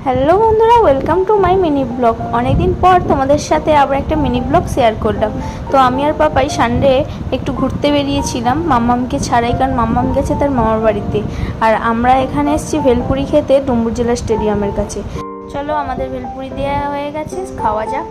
Hello বন্ধুরা, welcome to my mini blog. অনেকদিন পর তোমাদের সাথে আবার একটা মিনি ব্লগ শেয়ার করলাম। তো আমি আর পাপাই সানডে একটু ঘুরতে বেরিয়েছিলাম মাম্মামকে ছাড়াই, কারণ মাম্মাম গেছে তার মামার বাড়িতে। আর আমরা এখানে এসেছি ভেলপুরি খেতে ডুমুর জেলা স্টেডিয়ামের কাছে। চলো, আমাদের ভেলপুরি দেওয়া হয়ে গেছে, খাওয়া যাক।